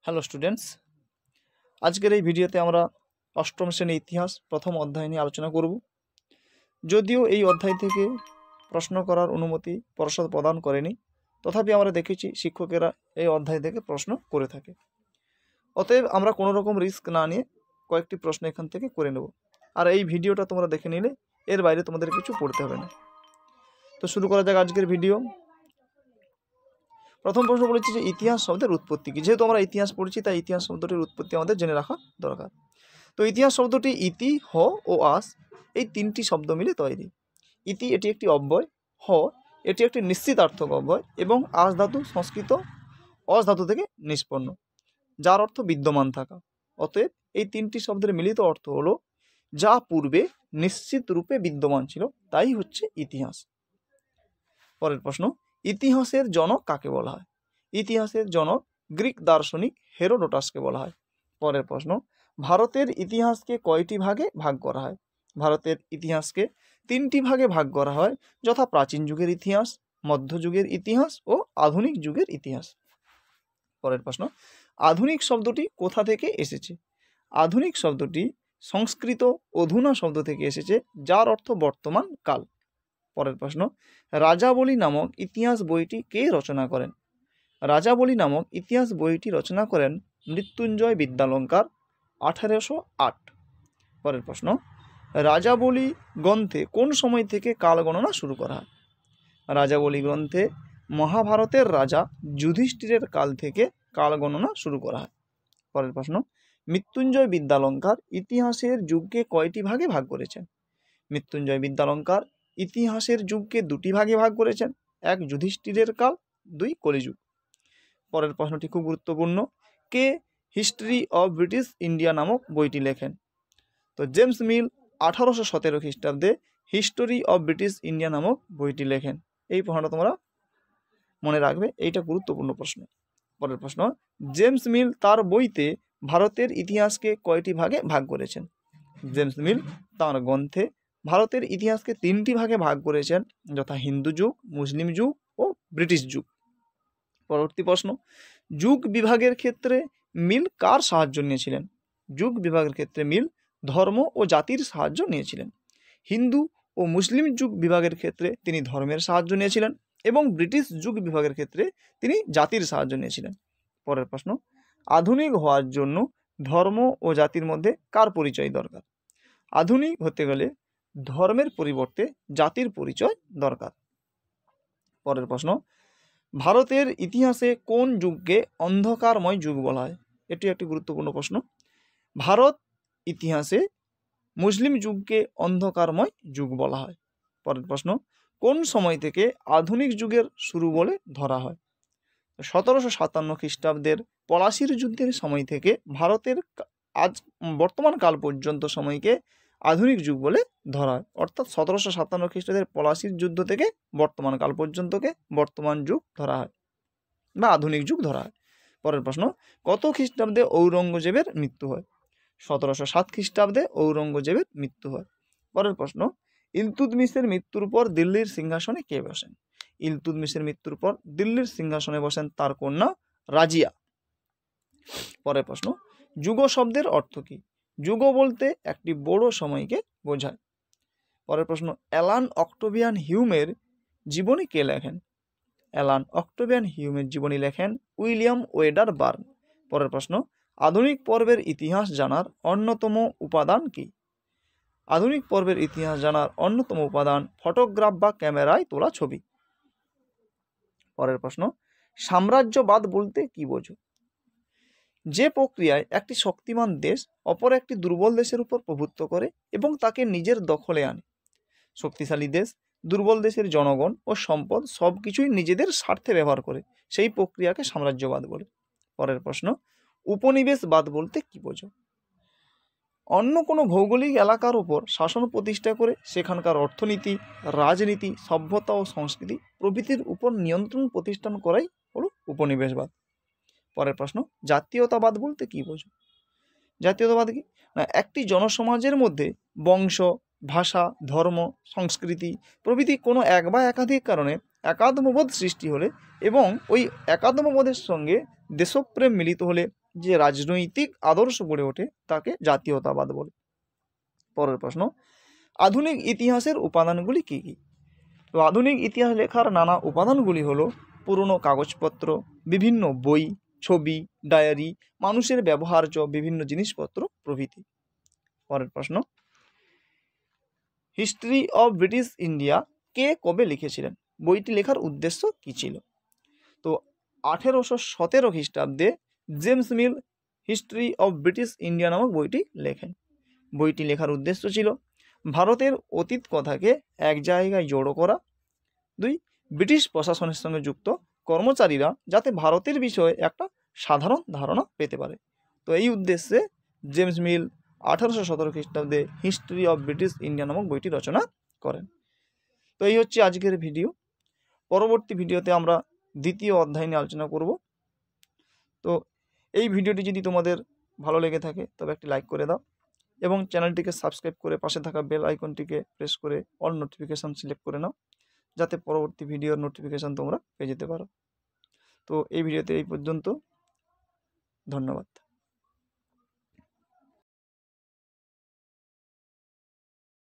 Hello students, আজকের এই ভিডিওতে আমরা অষ্টম শ্রেণী ইতিহাস প্রথম অধ্যায় নিয়ে আলোচনা করব। যদিও এই অধ্যায় থেকে প্রশ্ন করার অনুমতি পর্ষদ প্রদান করেনি, তথাপি আমরা দেখেছি শিক্ষকেরা এই অধ্যায় থেকে প্রশ্ন করে থাকে। অতএব আমরা কোনো রকম রিস্ক না নিয়ে কয়েকটি প্রশ্ন এখান থেকে করে নেব। আর এই ভিডিওটা তোমরা দেখে নিলে এর বাইরে তোমাদের কিছু পড়তে হবে না। তো শুরু করা যাক আজকের ভিডিও। প্রথম প্রশ্ন বলেছি যে ইতিহাস শব্দের উৎপত্তি কি। যেহেতু আমরা ইতিহাস পড়ছি, তাই ইতিহাস শব্দটির উৎপত্তি আমাদের জেনে রাখা দরকার। তো ইতিহাস শব্দটি ইতি, হ ও আস এই তিনটি শব্দ মিলে তৈরি। ইতি এটি একটি অব্যয়, হ এটি একটি নিশ্চিতার্থক অব্যয় এবং আস ধাতু সংস্কৃত অস ধাতু থেকে নিষ্পন্ন, যার অর্থ বিদ্যমান থাকা। অতএব এই তিনটি শব্দের মিলিত অর্থ হলো যা পূর্বে নিশ্চিত রূপে বিদ্যমান ছিল, তাই হচ্ছে ইতিহাস। পরের প্রশ্ন, ইতিহাসের জনক কাকে বলা হয়? ইতিহাসের জনক গ্রিক দার্শনিক হেরোডোটাসকে বলা হয়। পরের প্রশ্ন, ভারতের ইতিহাসকে কয়টি ভাগে ভাগ করা হয়? ভারতের ইতিহাসকে তিনটি ভাগে ভাগ করা হয়, যথা প্রাচীন যুগের ইতিহাস, মধ্যযুগের ইতিহাস ও আধুনিক যুগের ইতিহাস। পরের প্রশ্ন, আধুনিক শব্দটি কোথা থেকে এসেছে? আধুনিক শব্দটি সংস্কৃত অধুনা শব্দ থেকে এসেছে, যার অর্থ বর্তমান কাল। পরের প্রশ্ন, রাজাবলী নামক ইতিহাস বইটি কে রচনা করেন? রাজাবলী নামক ইতিহাস বইটি রচনা করেন মৃত্যুঞ্জয় বিদ্যালঙ্কার 1808। পরের প্রশ্ন, রাজাবলী গ্রন্থে কোন সময় থেকে কাল গণনা শুরু করা হয়? রাজাবলী গ্রন্থে মহাভারতের রাজা যুধিষ্ঠিরের কাল থেকে কাল গণনা শুরু করা হয়। পরের প্রশ্ন, মৃত্যুঞ্জয় বিদ্যালঙ্কার ইতিহাসের যুগকে কয়টি ভাগে ভাগ করেছেন? মৃত্যুঞ্জয় বিদ্যালঙ্কার ইতিহাসের যুগকে দুটি ভাগে ভাগ করেছেন, এক যুধিষ্ঠিরের কাল, দুই কলিযুগ। পরের প্রশ্নটি খুব গুরুত্বপূর্ণ, কে হিস্ট্রি অফ ব্রিটিশ ইন্ডিয়া নামক বইটি লেখেন? তো জেমস মিল 1817 খ্রিস্টাব্দে হিস্টোরি অফ ব্রিটিশ ইন্ডিয়া নামক বইটি লেখেন। এই প্রশ্নটা তোমরা মনে রাখবে, এইটা গুরুত্বপূর্ণ প্রশ্ন। পরের প্রশ্ন, জেমস মিল তার বইতে ভারতের ইতিহাসকে কয়টি ভাগে ভাগ করেছেন? জেমস মিল তাঁর গ্রন্থে ভারতের ইতিহাসকে তিনটি ভাগে ভাগ করেছেন, যথা হিন্দু যুগ, মুসলিম যুগ ও ব্রিটিশ যুগ। পরবর্তী প্রশ্ন, যুগ বিভাগের ক্ষেত্রে মিল কার সাহায্য নিয়েছিলেন? যুগ বিভাগের ক্ষেত্রে মিল ধর্ম ও জাতির সাহায্য নিয়েছিলেন। হিন্দু ও মুসলিম যুগ বিভাগের ক্ষেত্রে তিনি ধর্মের সাহায্য নিয়েছিলেন এবং ব্রিটিশ যুগ বিভাগের ক্ষেত্রে তিনি জাতির সাহায্য নিয়েছিলেন। পরের প্রশ্ন, আধুনিক হওয়ার জন্য ধর্ম ও জাতির মধ্যে কার পরিচয় দরকার? আধুনিক হতে গেলে ধর্মের পরিবর্তে জাতির পরিচয় দরকার। পরের প্রশ্ন, ভারতের ইতিহাসে কোন যুগকে অন্ধকারময় যুগ বলা হয়? এটি একটি গুরুত্বপূর্ণ প্রশ্ন। ভারত ইতিহাসে মুসলিম যুগকে অন্ধকারময় যুগ বলা হয়। পরের প্রশ্ন, কোন সময় থেকে আধুনিক যুগের শুরু বলে ধরা হয়? 1757 খ্রিস্টাব্দের পলাশির যুদ্ধের সময় থেকে ভারতের আজ বর্তমান কাল পর্যন্ত সময়কে আধুনিক যুগ বলে ধরা হয়। অর্থাৎ 1757 খ্রিস্টাব্দের পলাশির যুদ্ধ থেকে বর্তমান কাল পর্যন্তকে বর্তমান যুগ ধরা হয় বা আধুনিক যুগ ধরা হয়। পরের প্রশ্ন, কত খ্রিস্টাব্দে ঔরঙ্গজেবের মৃত্যু হয়? 1707 খ্রিস্টাব্দে ঔরঙ্গজেবের মৃত্যু হয়। পরের প্রশ্ন, ইলতুৎমিশের মৃত্যুর পর দিল্লির সিংহাসনে কে বসেন? ইলতুৎমিশের মৃত্যুর পর দিল্লির সিংহাসনে বসেন তার কন্যা রাজিয়া। পরের প্রশ্ন, যুগ শব্দের অর্থ কী? যুগ বলতে একটি বড় সময়কে বোঝায়। পরের প্রশ্ন, অ্যালান অক্টোভিয়ান হিউমের জীবনী কে লেখেন? অ্যালান অক্টোভিয়ান হিউমের জীবনী লেখেন উইলিয়াম ওয়েডার বার্ন। পরের প্রশ্ন, আধুনিক পর্বের ইতিহাস জানার অন্যতম উপাদান কি? আধুনিক পর্বের ইতিহাস জানার অন্যতম উপাদান ফটোগ্রাফ বা ক্যামেরায় তোলা ছবি। পরের প্রশ্ন, সাম্রাজ্যবাদ বলতে কি বোঝো? যে প্রক্রিয়ায় একটি শক্তিমান দেশ অপর একটি দুর্বল দেশের উপর প্রভুত্ব করে এবং তাকে নিজের দখলে আনে। শক্তিশালী দেশ দুর্বল দেশের জনগণ ও সম্পদ সব কিছুই নিজেদের স্বার্থে ব্যবহার করে, সেই প্রক্রিয়াকে সাম্রাজ্যবাদ বলে। পরের প্রশ্ন, উপনিবেশবাদ বলতে কি বোঝো? অন্য কোনো ভৌগোলিক এলাকার উপর শাসন প্রতিষ্ঠা করে সেখানকার অর্থনীতি, রাজনীতি, সভ্যতা ও সংস্কৃতি প্রভৃতির উপর নিয়ন্ত্রণ প্রতিষ্ঠান করাই হলো উপনিবেশবাদ। পরের প্রশ্ন, জাতীয়তাবাদ বলতে কি বোঝো? জাতীয়তাবাদ কি না, একটি জনসমাজের মধ্যে বংশ, ভাষা, ধর্ম, সংস্কৃতি প্রভৃতি কোনো এক বা একাধিক কারণে একাত্মবোধ সৃষ্টি হলে এবং ওই একাত্মবোধের সঙ্গে দেশপ্রেম মিলিত হলে যে রাজনৈতিক আদর্শ গড়ে ওঠে তাকে জাতীয়তাবাদ বলে। পরের প্রশ্ন, আধুনিক ইতিহাসের উপাদানগুলি কী কী? তো আধুনিক ইতিহাস লেখার নানা উপাদানগুলি হলো পুরনো কাগজপত্র, বিভিন্ন বই, ছবি, ডায়েরি, মানুষের ব্যবহার্য বিভিন্ন জিনিসপত্র প্রভৃতি। পরের প্রশ্ন, হিস্ট্রি অফ ব্রিটিশ ইন্ডিয়া কে কবে লিখেছিলেন? বইটি লেখার উদ্দেশ্য কী ছিল? তো 1817 খ্রিস্টাব্দে James Mill history of British India নামক বইটি লেখেন। বইটি লেখার উদ্দেশ্য ছিল ভারতের অতীত কথাকে এক জায়গায় জড়ো করা। 2, ব্রিটিশ প্রশাসনের সঙ্গে যুক্ত কর্মচারীরা যাতে ভারতের বিষয়ে একটা সাধারণ ধারণা পেতে পারে। তো এই উদ্দেশ্যে জেমস মিল 1817 খ্রিস্টাব্দে হিস্ট্রি অফ ব্রিটিশ ইন্ডিয়া নামক বইটি রচনা করেন। তো এই হচ্ছে আজকের ভিডিও। পরবর্তী ভিডিওতে আমরা দ্বিতীয় অধ্যায় নিয়ে আলোচনা করব। তো এই ভিডিওটি যদি তোমাদের ভালো লেগে থাকে তবে একটি লাইক করে দাও এবং চ্যানেলটিকে সাবস্ক্রাইব করে পাশে থাকা বেল আইকনটিকে প্রেস করে অল নোটিফিকেশান সিলেক্ট করে নাও, যাতে পরবর্তী ভিডিওর নোটিফিকেশান তোমরা পেয়ে যেতে পারো। তো এই ভিডিওতে এই পর্যন্ত, ধন্যবাদ।